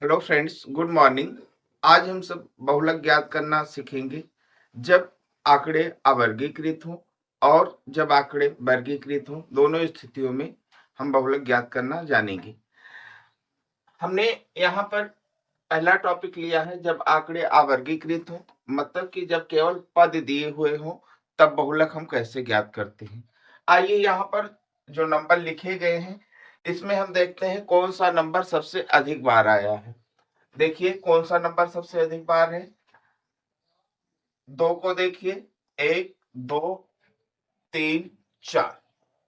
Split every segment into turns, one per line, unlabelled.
Hello friends, good morning. आज हम सब बहुलक ज्ञात करना सीखेंगे जब आंकड़े अवर्गीकृत हों और जब आंकड़े वर्गीकृत हों। दोनों स्थितियों में हम बहुलक ज्ञात करना जानेंगे। हमने यहाँ पर पहला टॉपिक लिया है जब आंकड़े अवर्गीकृत हों, मतलब कि जब केवल पद दिए हुए हों तब बहुलक हम कैसे ज्ञात करते हैं। आइए यहाँ पर जो नंबर लिखे गए हैं इसमें हम देखते हैं कौन सा नंबर सबसे अधिक बार आया है। देखिए कौन सा नंबर सबसे अधिक बार है। दो को देखिए, एक, दो, तीन, चार।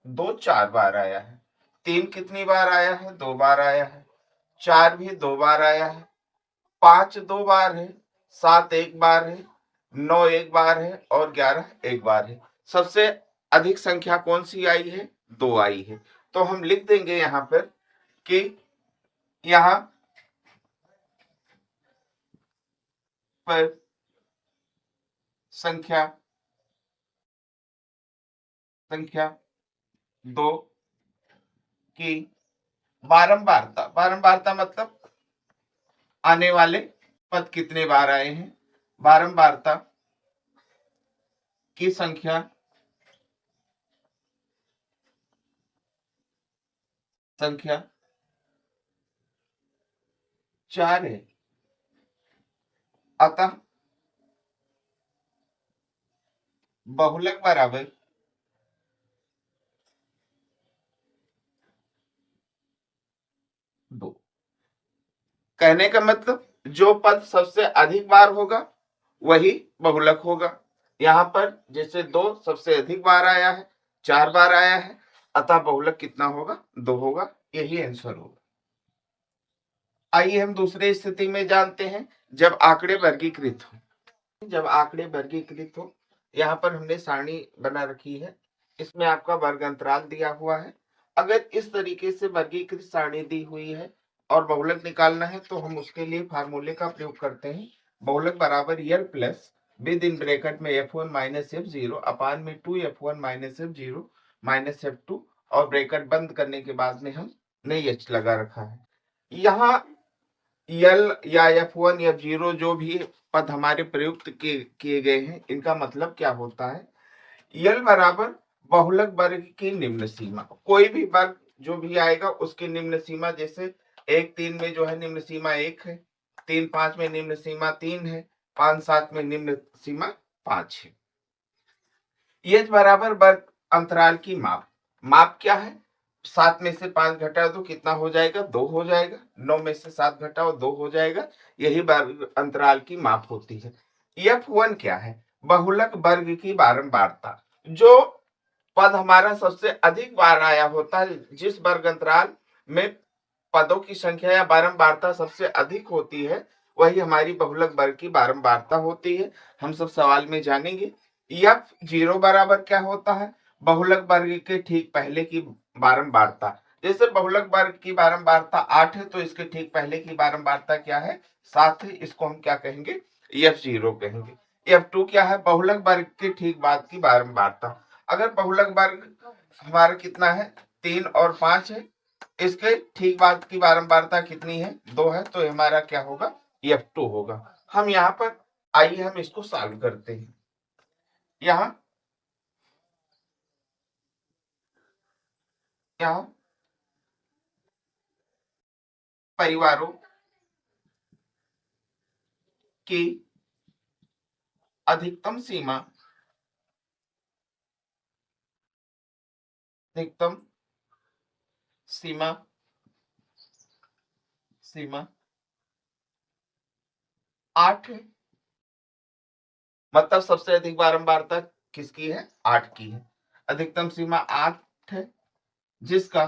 दो चार बार आया है। तीन कितनी बार आया है? दो बार आया है। चार भी दो बार आया है। पांच दो बार है। सात एक बार है। नौ एक बार है और 11 एक बार है। सबसे अधिक संख्या कौन सी आई है? दो आई है। तो हम लिख देंगे यहाँ पर कि यहाँ पर संख्या संख्या दो की बारंबारता मतलब आने वाले पद कितने बार आए हैं। बारंबारता की संख्या चार है। अतः बहुलक बराबर दो। कहने का मतलब जो पद सबसे अधिक बार होगा वही बहुलक होगा। यहाँ पर जैसे दो सबसे अधिक बार आया है, चार बार आया है, अतः बहुलक कितना होगा? दो होगा। यही आंसर होगा। आइए हम दूसरी स्थिति में जानते हैं जब आंकड़े वर्गीकृत हो। जब आंकड़े वर्गीकृत हो, यहाँ पर हमने सारणी बना रखी है। इसमें आपका वर्ग अंतराल दिया हुआ है। अगर इस तरीके से वर्गीकृत सारणी दी हुई है और बहुलक निकालना है तो हम उसके लिए फार्मूले का प्रयोग करते हैं। बहुलक बराबर यल प्लस विद इन ब्रैकेट में f1 माइनस f0 अपान में 2f1 minus f0 minus f2 और ब्रैकेट बंद करने के बाद में हम नई एच लगा रखा है। यहाँ यल या f1 f0 जो भी पद हमारे प्रयुक्त किए गए हैं इनका मतलब क्या होता है। यल बराबर बहुलक वर्ग की निम्न सीमा। कोई भी वर्ग जो भी आएगा उसकी निम्न सीमा, जैसे एक तीन में जो है निम्न सीमा एक है, तीन पांच में निम्न सीमा तीन है, पांच सात में निम्न सीमा पांच है। ये बराबर वर्ग अंतराल की माप। माप क्या है? सात में से पांच घटा दो कितना हो जाएगा? दो हो जाएगा। नौ में से सात घटाओ दो हो जाएगा। यही वर्ग अंतराल की माप होती है। f1 क्या है? बहुलक वर्ग की बारंबारता। जो पद हमारा सबसे अधिक बार आया होता है, जिस वर्ग अंतराल में पदों की संख्या या बारंबारता सबसे अधिक होती है, वही हमारी बहुलक वर्ग की बारंबारता होती है। हम सब सवाल में जानेंगे। f0 बराबर क्या होता है? बहुलक वर्ग के ठीक पहले की बारंबारता। जैसे बहुलक वर्ग की बारंबारता 8 है तो इसके ठीक पहले की बारंबारता क्या है? 7 है। इसको हम क्या कहेंगे? f0 कहेंगे। f2 क्या है? बहुलक वर्ग के ठीक बाद की बारंबारता। अगर बहुलक वर्ग हमारा कितना है? 3 और 5 है, इसके ठीक बाद की बारंबारता कितनी है? दो है, तो हमारा क्या होगा? f2 होगा। हम यहाँ पर आइए हम इसको सॉल्व करते हैं। यहाँ यहाँ परिवारों की अधिकतम सीमा अधिकतम सीमा सीमा 8 है। मतलब सबसे अधिक बारंबारता किसकी है? 8 की है। अधिकतम सीमा 8 है, जिसका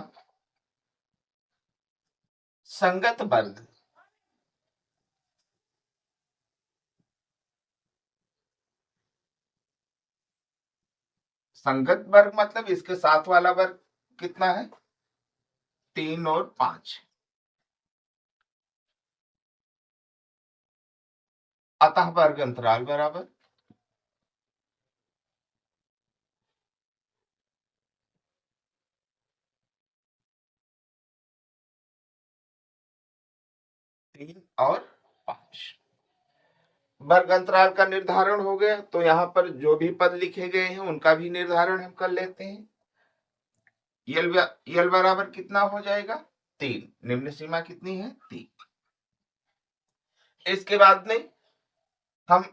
संगत वर्ग संगत वर्ग मतलब इसके साथ वाला वर्ग कितना है? 3 और 5। अतः वर्ग अंतराल बराबर 3 और 5। वर्ग अंतराल का निर्धारण हो गया, तो यहाँ पर जो भी पद लिखे गए हैं उनका भी निर्धारण हम कर लेते हैं। यल बराबर कितना हो जाएगा? 3। निम्न सीमा कितनी है? 3। इसके बाद में हम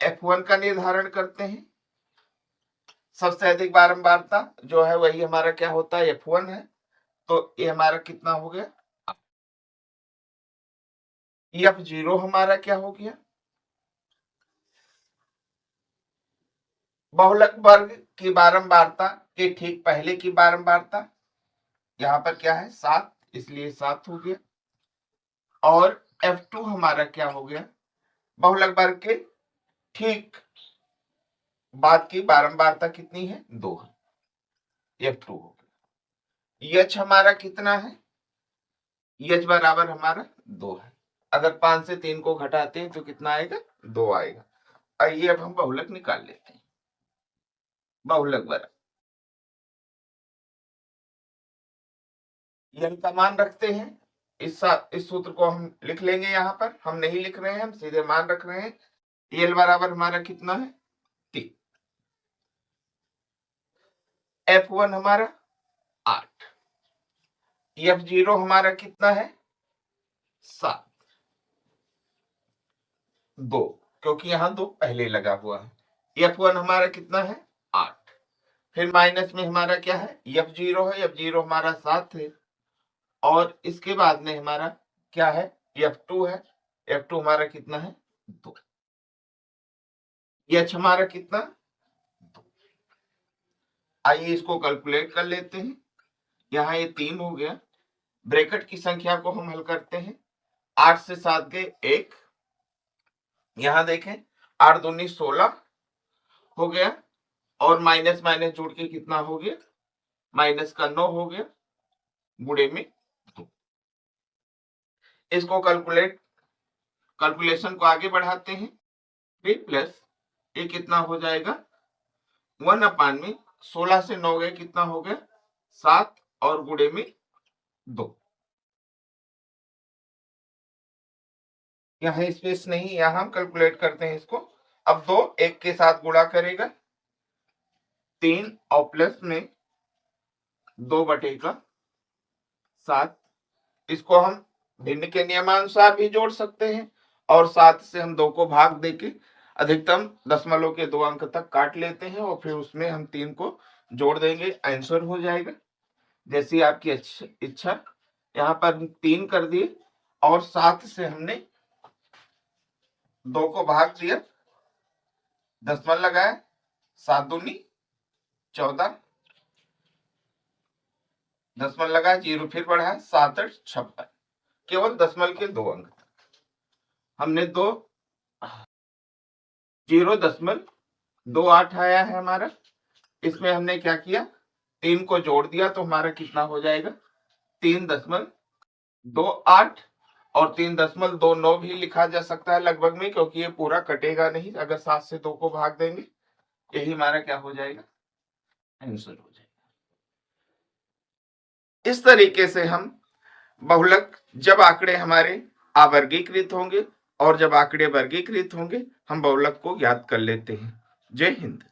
F1 का निर्धारण करते हैं। सबसे अधिक बारंबारता जो है वही हमारा क्या होता है? F1 है। तो ये हमारा कितना हो गया? F0 हमारा क्या हो गया? बहुलक वर्ग की बारंबारता के ठीक पहले की बारंबारता, यहां पर क्या है? 7, इसलिए 7 हो गया। और F2 हमारा क्या हो गया? बहुलक वर्ग के ठीक बाद की बारंबारता कितनी है? 2 है। F2 हो गया। H हमारा कितना है? H बराबर हमारा 2 है। अगर 5 से 3 को घटाते हैं तो कितना आएगा? 2 आएगा। आइए अब हम बहुलक निकाल लेते हैं। बहुलक बराबर n का मान रखते हैं। इस सूत्र को हम लिख लेंगे, यहाँ पर हम नहीं लिख रहे हैं, हम सीधे मान रख रहे हैं। l बराबर हमारा कितना है? 3। F1 हमारा 8। F0 हमारा कितना है? 7। 2, क्योंकि यहाँ 2 पहले लगा हुआ है। F1 हमारा कितना है? 8। फिर माइनस में हमारा क्या है? F0 है। F0 हमारा 7 है। और इसके बाद में हमारा क्या है? F2 है। F2 हमारा कितना है? 2। H हमारा कितना? 2। आइए इसको कैलकुलेट कर लेते हैं। यहाँ ये 3 हो गया। ब्रैकेट की संख्या को हम हल करते हैं। 8 से 7 गए 1। यहां देखें 8 दूनी 16 हो गया। और माइनस माइनस जोड़ के कितना हो गया? माइनस का 9 हो गया, गुणे में 2। इसको कैलकुलेशन को आगे बढ़ाते हैं। फिर प्लस ये कितना हो जाएगा? 1 में 16 से 9 गए कितना हो गया? 7 और गुणे में 2। यहाँ स्पेस नहीं, यहाँ हम कैलकुलेट करते हैं इसको। अब 2 1 के साथ गुणा करेगा 3 और प्लस में 2/7। इसको हम भिन्न के नियमानुसार भी जोड़ सकते हैं और 7 से हम 2 को भाग देके अधिकतम दशमलव के 2 अंक तक काट लेते हैं और फिर उसमें हम 3 को जोड़ देंगे, आंसर हो जाएगा। जैसी आपकी इच्छा। यहाँ पर हम 3 कर दिए और 7 से हमने 2 को भाग दिया, दशमलव लगाया, 7 दूनी 14, दशमलव लगाया, 0 फिर बढ़ाया, 7 8 56। केवल दशमलव के 2 अंक तक हमने 0.28 आया है हमारा। इसमें हमने क्या किया? 3 को जोड़ दिया तो हमारा कितना हो जाएगा? 3.28 और 3.29 भी लिखा जा सकता है लगभग में, क्योंकि ये पूरा कटेगा नहीं अगर 7 से 2 को भाग देंगे। यही हमारा क्या हो जाएगा? आंसर हो जाएगा। इस तरीके से हम बहुलक, जब आंकड़े हमारे अवर्गीकृत होंगे और जब आंकड़े वर्गीकृत होंगे, हम बहुलक को ज्ञात कर लेते हैं। जय हिंद।